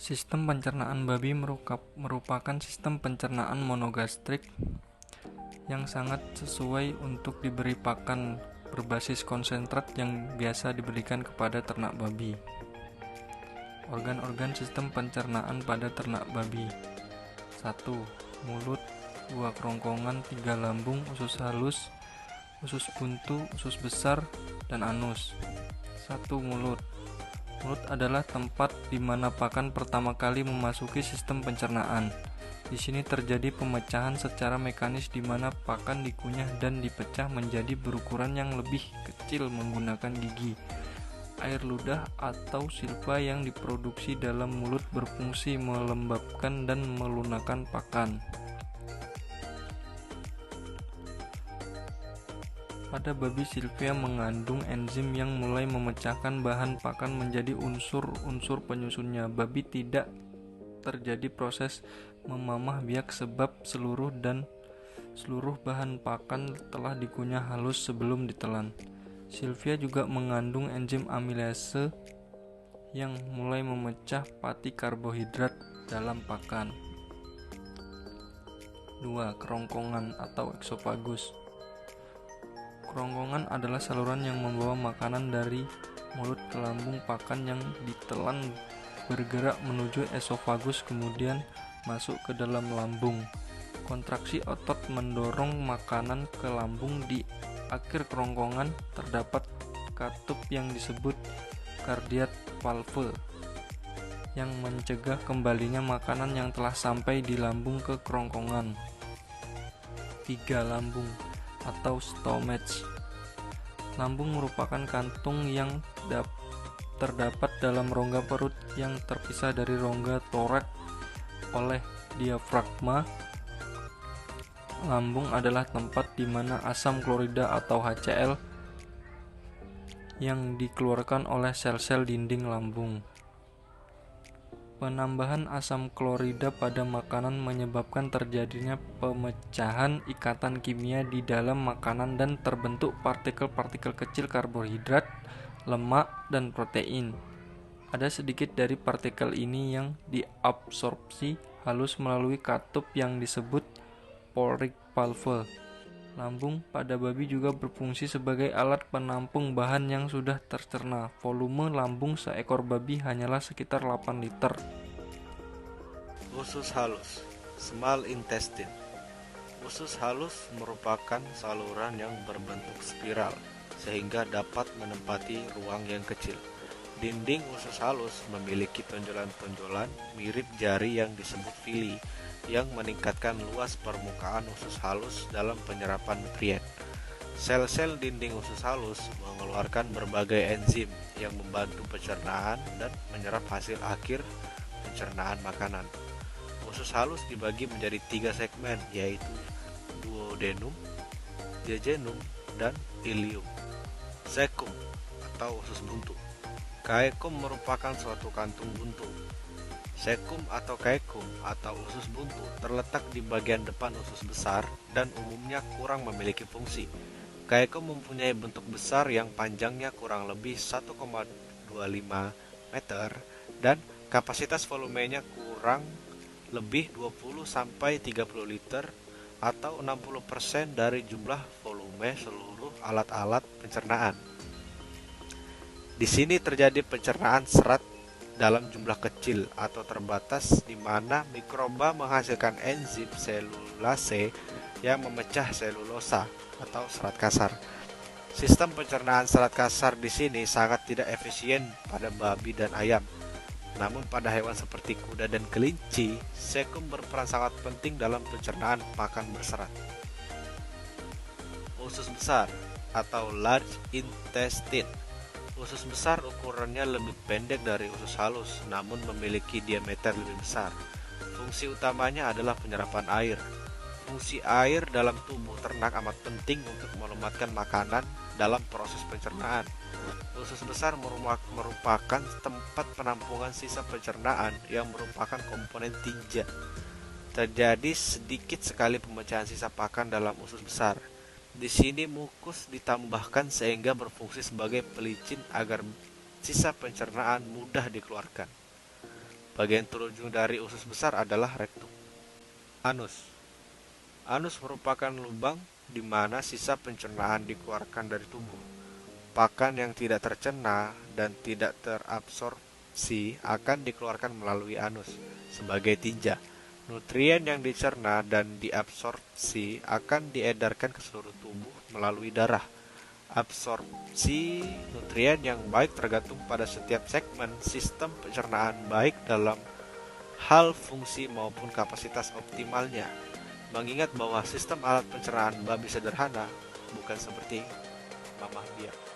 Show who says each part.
Speaker 1: Sistem pencernaan babi merupakan sistem pencernaan monogastrik yang sangat sesuai untuk diberi pakan berbasis konsentrat yang biasa diberikan kepada ternak babi. Organ-organ sistem pencernaan pada ternak babi: 1. Mulut, 2. Kerongkongan, 3. Lambung, usus halus, usus buntu, usus besar, dan anus. 1. Mulut. Mulut adalah tempat di mana pakan pertama kali memasuki sistem pencernaan. Di sini terjadi pemecahan secara mekanis di mana pakan dikunyah dan dipecah menjadi berukuran yang lebih kecil menggunakan gigi. Air ludah atau silpa yang diproduksi dalam mulut berfungsi melembabkan dan melunakkan pakan. Pada babi, silvia mengandung enzim yang mulai memecahkan bahan pakan menjadi unsur-unsur penyusunnya. Babi tidak terjadi proses memamah biak sebab seluruh bahan pakan telah dikunyah halus sebelum ditelan. Silvia juga mengandung enzim amilase yang mulai memecah pati karbohidrat dalam pakan. 2. Kerongkongan atau eksofagus. Kerongkongan adalah saluran yang membawa makanan dari mulut ke lambung. Pakan yang ditelan bergerak menuju esofagus kemudian masuk ke dalam lambung. Kontraksi otot mendorong makanan ke lambung. Di akhir kerongkongan terdapat katup yang disebut cardiac valve yang mencegah kembalinya makanan yang telah sampai di lambung ke kerongkongan. 3. Lambung atau stomach. Lambung merupakan kantung yang terdapat dalam rongga perut yang terpisah dari rongga toraks oleh diafragma. Lambung adalah tempat di mana asam klorida atau HCl yang dikeluarkan oleh sel-sel dinding lambung. Penambahan asam klorida pada makanan menyebabkan terjadinya pemecahan ikatan kimia di dalam makanan dan terbentuk partikel-partikel kecil karbohidrat, lemak, dan protein. Ada sedikit dari partikel ini yang diabsorpsi halus melalui katup yang disebut porric valve. Lambung pada babi juga berfungsi sebagai alat penampung bahan yang sudah tercerna. Volume lambung seekor babi hanyalah sekitar 8 liter.
Speaker 2: Usus halus, small intestine. Usus halus merupakan saluran yang berbentuk spiral sehingga dapat menempati ruang yang kecil. Dinding usus halus memiliki tonjolan-tonjolan mirip jari yang disebut villi yang meningkatkan luas permukaan usus halus dalam penyerapan nutrien. Sel-sel dinding usus halus mengeluarkan berbagai enzim yang membantu pencernaan dan menyerap hasil akhir pencernaan makanan. Usus halus dibagi menjadi 3 segmen, yaitu duodenum, jejunum, dan ileum. Cecum atau usus buntu. Caecum merupakan suatu kantung buntu. Cecum atau caecum atau usus buntu terletak di bagian depan usus besar dan umumnya kurang memiliki fungsi. Caecum mempunyai bentuk besar yang panjangnya kurang lebih 1,25 meter dan kapasitas volumenya kurang lebih 20-30 liter atau 60% dari jumlah volume seluruh alat-alat pencernaan. Di sini terjadi pencernaan serat dalam jumlah kecil atau terbatas di mana mikroba menghasilkan enzim selulase yang memecah selulosa atau serat kasar. Sistem pencernaan serat kasar di sini sangat tidak efisien pada babi dan ayam. Namun pada hewan seperti kuda dan kelinci, cecum berperan sangat penting dalam pencernaan pakan berserat. Usus besar atau large intestine. Usus besar ukurannya lebih pendek dari usus halus, namun memiliki diameter lebih besar. Fungsi utamanya adalah penyerapan air. Fungsi air dalam tubuh ternak amat penting untuk melumatkan makanan dalam proses pencernaan. Usus besar merupakan tempat penampungan sisa pencernaan yang merupakan komponen tinja. Terjadi sedikit sekali pemecahan sisa pakan dalam usus besar. Di sini mukus ditambahkan sehingga berfungsi sebagai pelicin agar sisa pencernaan mudah dikeluarkan. Bagian terujung dari usus besar adalah rektum. Anus. Anus merupakan lubang di mana sisa pencernaan dikeluarkan dari tubuh. Pakan yang tidak tercerna dan tidak terabsorpsi akan dikeluarkan melalui anus sebagai tinja. Nutrien yang dicerna dan diabsorpsi akan diedarkan ke seluruh tubuh melalui darah. Absorpsi nutrien yang baik tergantung pada setiap segmen sistem pencernaan, baik dalam hal fungsi maupun kapasitas optimalnya. Mengingat bahwa sistem alat pencernaan babi sederhana, bukan seperti mamah biak.